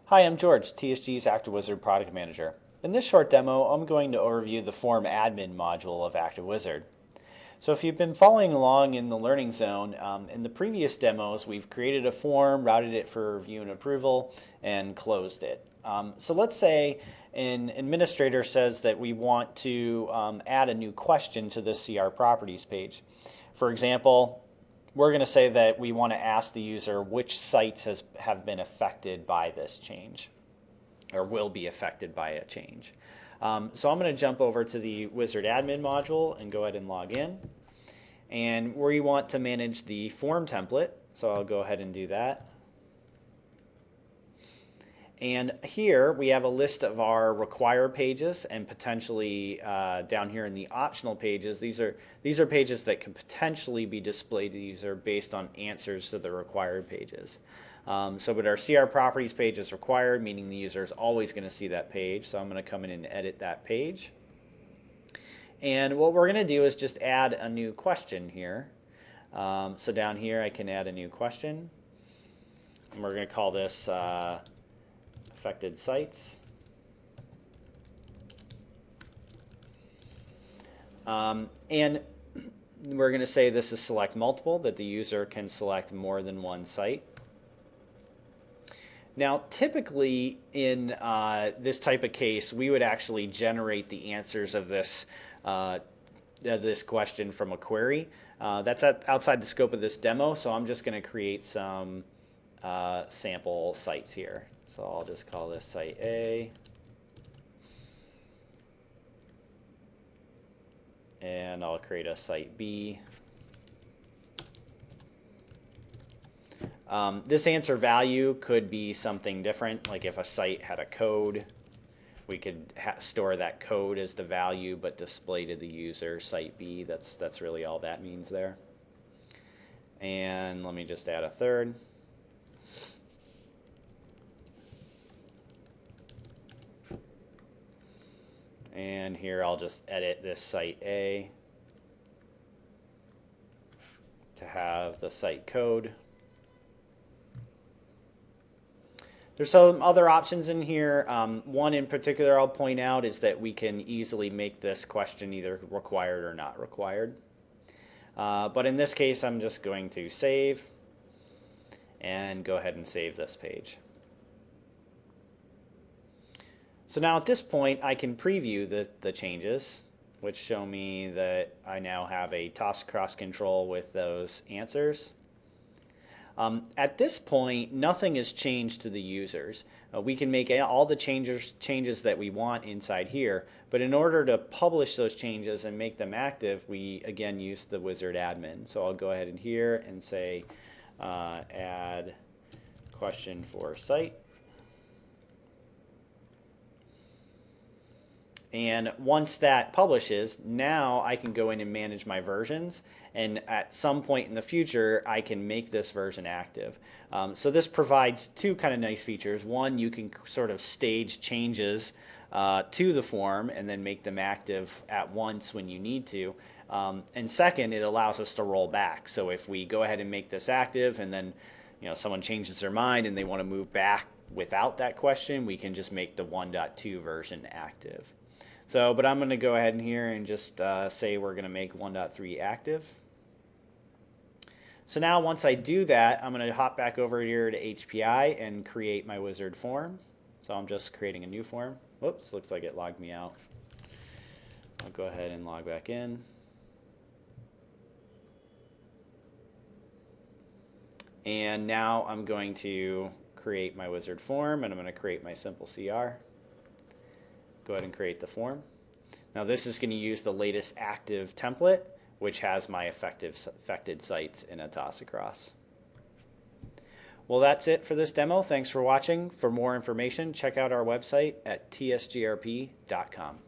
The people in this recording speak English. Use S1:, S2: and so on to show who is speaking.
S1: Hi, I'm George, TSG's ActiveWizard Product Manager. In this short demo, I'm going to overview the Form Admin module of ActiveWizard. So if you've been following along in the Learning Zone, in the previous demos, we've created a form, routed it for review and approval, and closed it. So let's say an administrator says that we want to add a new question to the CR Properties page. For example, we're going to say that we want to ask the user which sites have been affected by this change or will be affected by a change. So I'm going to jump over to the Wizard Admin module and go ahead and log in. And we want to manage the form template, so I'll go ahead and do that. And here we have a list of our required pages and potentially down here in the optional pages, these are pages that can potentially be displayed to the user based on answers to the required pages. But our CR properties page is required, meaning the user is always going to see that page. So I'm going to come in and edit that page. And what we're going to do is just add a new question here. So down here I can add a new question. And we're going to call this affected sites. And we're going to say this is select multiple, that the user can select more than one site. Now, typically in this type of case, we would actually generate the answers of this question from a query. That's outside the scope of this demo, so I'm just going to create some sample sites here. So I'll just call this site A. And I'll create a site B. This answer value could be something different, like if a site had a code, we could store that code as the value but display to the user site B. That's really all that means there. And let me just add a third. And here I'll just edit this site A to have the site code. There's some other options in here. One in particular I'll point out is that we can easily make this question either required or not required. But in this case, I'm just going to save and go ahead and save this page. So now at this point, I can preview the changes, which show me that I now have a toss cross control with those answers. At this point, nothing has changed to the users. We can make all the changes that we want inside here, but in order to publish those changes and make them active, we again use the Wizard admin. So I'll go ahead in here and say add question for site. And once that publishes, now I can go in and manage my versions, and at some point in the future I can make this version active. So this provides two kind of nice features. One, you can sort of stage changes to the form and then make them active at once when you need to. And second, it allows us to roll back. So if we go ahead and make this active and then someone changes their mind and they want to move back without that question, we can just make the 1.2 version active. But I'm going to go ahead in here and just say we're going to make 1.3 active. So now once I do that, I'm going to hop back over here to HPI and create my wizard form. So I'm just creating a new form. Whoops, looks like it logged me out. I'll go ahead and log back in. And now I'm going to create my wizard form, and I'm going to create my simple CR. Go ahead and create the form. Now this is going to use the latest active template, which has my affected sites in a toss across. Well, that's it for this demo. Thanks for watching. For more information, check out our website at tsgrp.com.